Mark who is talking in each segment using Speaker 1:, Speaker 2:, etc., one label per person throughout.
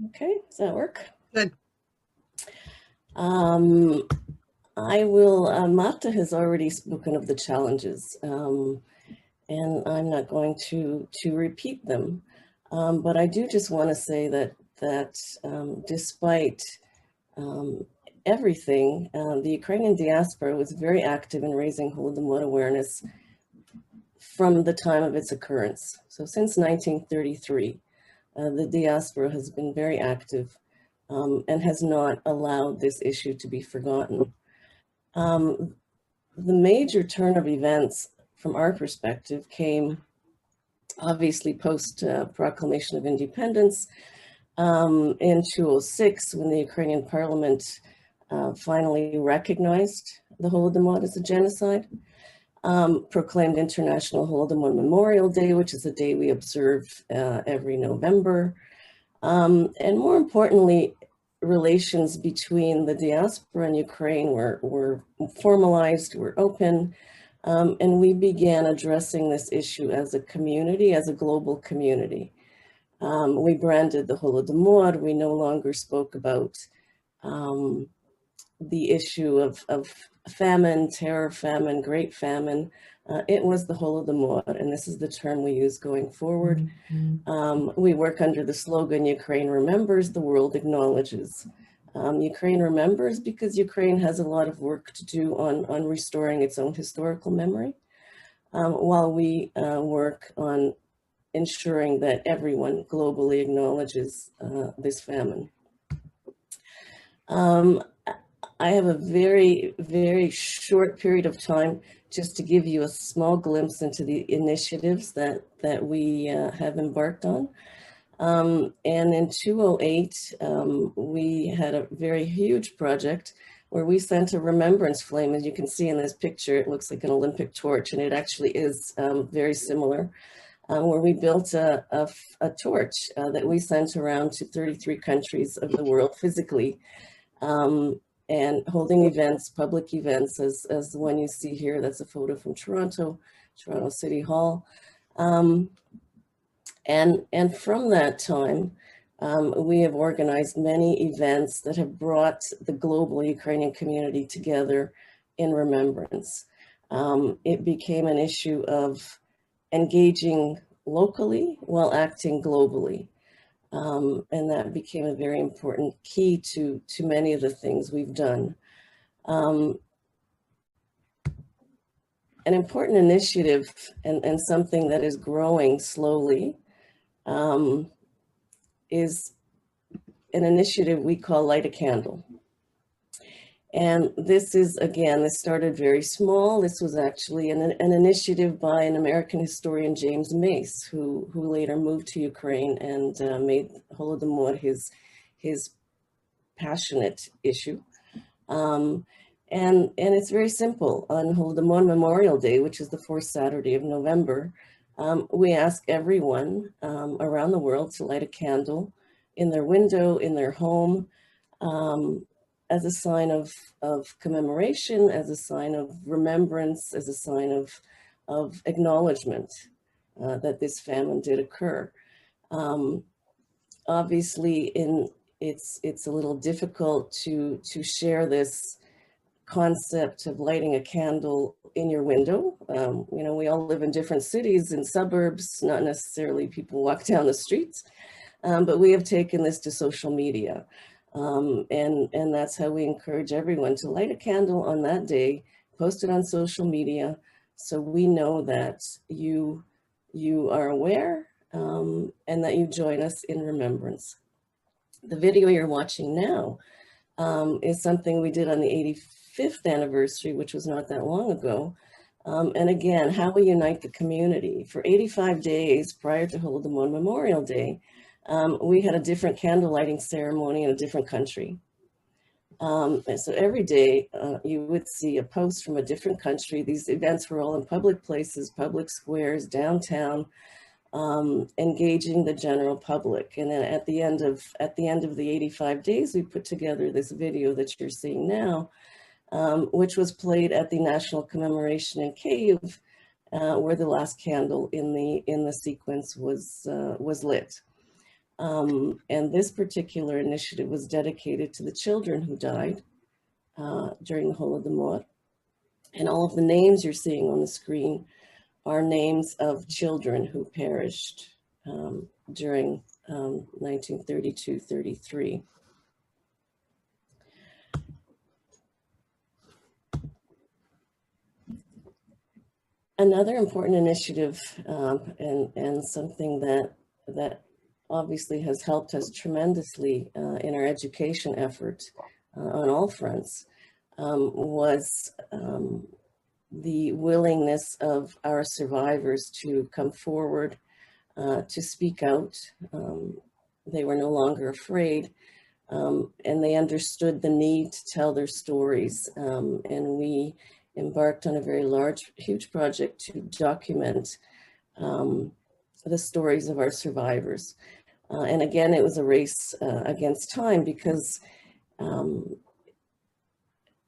Speaker 1: Okay, does that work?
Speaker 2: Good.
Speaker 1: I will, Marta has already spoken of the challenges, and I'm not going to repeat them. But I do just want to say that despite everything, the Ukrainian diaspora was very active in raising Holodomor awareness from the time of its occurrence. So since 1933, the diaspora has been very active and has not allowed this issue to be forgotten. The major turn of events from our perspective came obviously post proclamation of independence in 2006, when the Ukrainian parliament finally recognized the Holodomor as a genocide, proclaimed International Holodomor Memorial Day, which is a day we observe every November. And more importantly, relations between the diaspora and Ukraine were formalized, were open, and we began addressing this issue as a community, as a global community. We branded the Holodomor. We no longer spoke about the issue of famine, terror famine, great famine. It was the Holodomor, and this is the term we use going forward. We work under the slogan, Ukraine remembers, the world acknowledges. Ukraine remembers because Ukraine has a lot of work to do on restoring its own historical memory, while we work on ensuring that everyone globally acknowledges this famine. I have a very, very short period of time just to give you a small glimpse into the initiatives that we have embarked on. And in 2008, we had a very huge project where we sent a remembrance flame. As you can see in this picture, it looks like an Olympic torch, and it actually is very similar, where we built a torch that we sent around to 33 countries of the world physically, and holding events, public events, as the one you see here. That's a photo from Toronto City Hall. And from that time, we have organized many events that have brought the global Ukrainian community together in remembrance. It became an issue of engaging locally while acting globally. And that became a very important key to many of the things we've done. An important initiative and something that is growing slowly is an initiative we call Light a Candle. And this is, again, this started very small. This was actually an initiative by an American historian, James Mace, who later moved to Ukraine and made Holodomor his passionate issue. And it's very simple. On Holodomor Memorial Day, which is the fourth Saturday of November, we ask everyone around the world to light a candle in their window, in their home, as a sign of commemoration, as a sign of remembrance, as a sign of acknowledgement that this famine did occur. Obviously, it's a little difficult to share this concept of lighting a candle in your window. You know, we all live in different cities and suburbs, not necessarily people walk down the streets, but we have taken this to social media. And that's how we encourage everyone to light a candle on that day, post it on social media, so we know that you are aware and that you join us in remembrance. The video you're watching now is something we did on the 85th anniversary, which was not that long ago. And again, how we unite the community. For 85 days prior to Holodomor Memorial Day, we had a different candle lighting ceremony in a different country. And so every day you would see a post from a different country. These events were all in public places, public squares, downtown, engaging the general public. And then at the end of the 85 days, we put together this video that you're seeing now, which was played at the national commemoration in Kyiv, where the last candle in the sequence was lit. And this particular initiative was dedicated to the children who died during the Holodomor. And all of the names you're seeing on the screen are names of children who perished during 1932-33. Another important initiative and something that obviously has helped us tremendously in our education effort on all fronts was the willingness of our survivors to come forward, to speak out. They were no longer afraid, and they understood the need to tell their stories. And we embarked on a very huge project to document the stories of our survivors. And again, it was a race against time because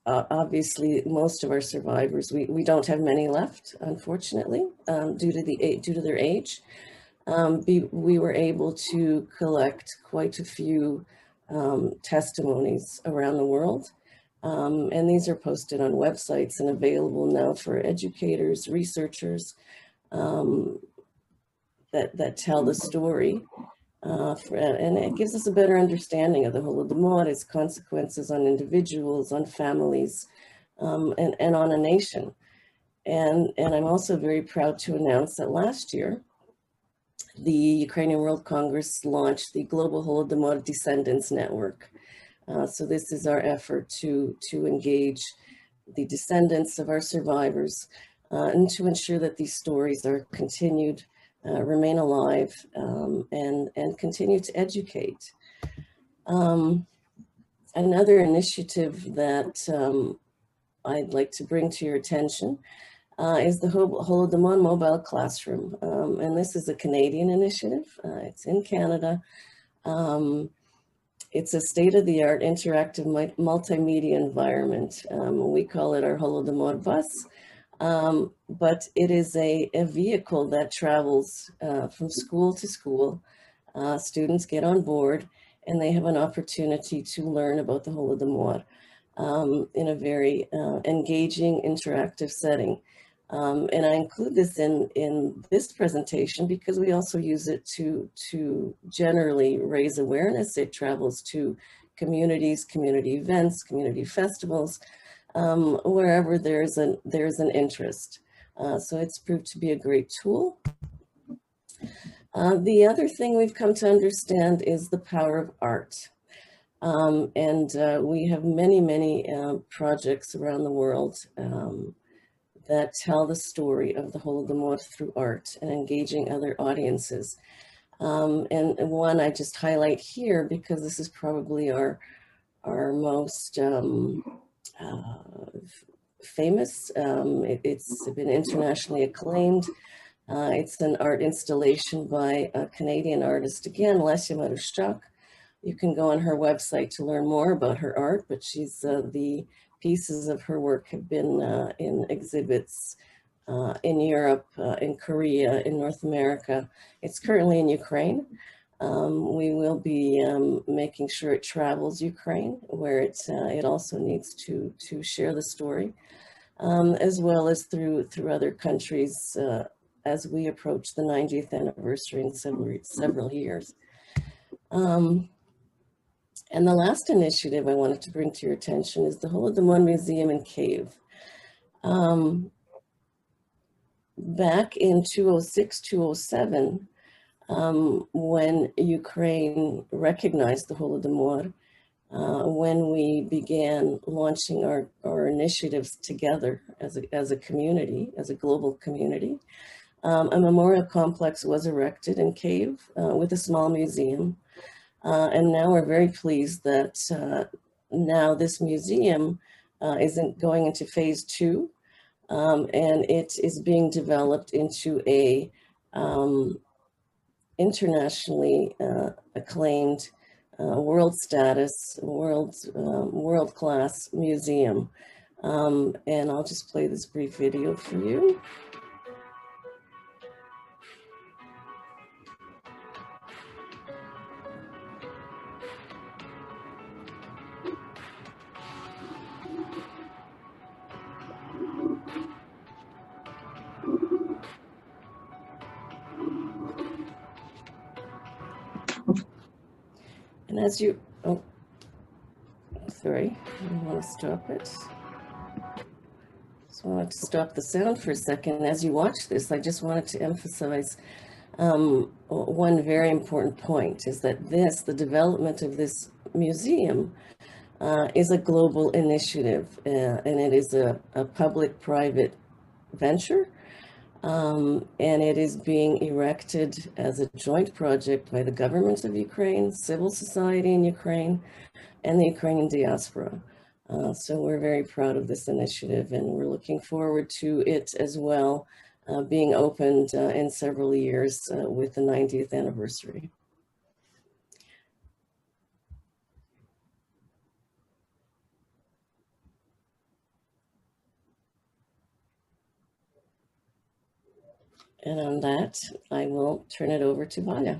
Speaker 1: obviously most of our survivors, we don't have many left, unfortunately, due to their age. We were able to collect quite a few testimonies around the world. And these are posted on websites and available now for educators, researchers that tell the story. And it gives us a better understanding of the Holodomor, its consequences on individuals, on families, and on a nation. And I'm also very proud to announce that last year, the Ukrainian World Congress launched the Global Holodomor Descendants Network. So this is our effort to engage the descendants of our survivors and to ensure that these stories are continued, remain alive, and continue to educate. Another initiative that I'd like to bring to your attention is the Holodomor Mobile Classroom. And this is a Canadian initiative. It's in Canada. It's a state-of-the-art interactive multimedia environment. We call it our Holodomor bus, but it is a vehicle that travels from school to school. Students get on board and they have an opportunity to learn about the Holodomor in a very engaging, interactive setting. And I include this in this presentation because we also use it to generally raise awareness. It travels to communities, community events, community festivals, wherever there's an interest. So it's proved to be a great tool. The other thing we've come to understand is the power of art. And we have many projects around the world that tell the story of the Holodomor through art and engaging other audiences. And one I just highlight here because this is probably our most famous. It's been internationally acclaimed. It's an art installation by a Canadian artist, again, Lesya Marushchuk. You can go on her website to learn more about her art, but the pieces of her work have been in exhibits in Europe, in Korea, in North America. It's currently in Ukraine. We will be making sure it travels Ukraine, where it also needs to share the story, as well as through other countries as we approach the 90th anniversary in several years. And the last initiative I wanted to bring to your attention is the Holodomor Museum in Kyiv. Back in 2006, 2007, when Ukraine recognized the Holodomor, when we began launching our initiatives together as a community, as a global community, a memorial complex was erected in Kyiv with a small museum. And now we're very pleased that now this museum isn't going into phase 2, and it is being developed into a internationally acclaimed world-class museum. And I'll just play this brief video for you. And as you, oh, sorry, I want to stop it. So I wanted to stop the sound for a second. As you watch this, I just wanted to emphasize one very important point is that the development of this museum is a global initiative, and it is a public-private venture, and it is being erected as a joint project by the government of Ukraine, civil society in Ukraine, and the Ukrainian diaspora. So we're very proud of this initiative, and we're looking forward to it as well, being opened in several years with the 90th anniversary. And on that, I will turn it over to Vanya.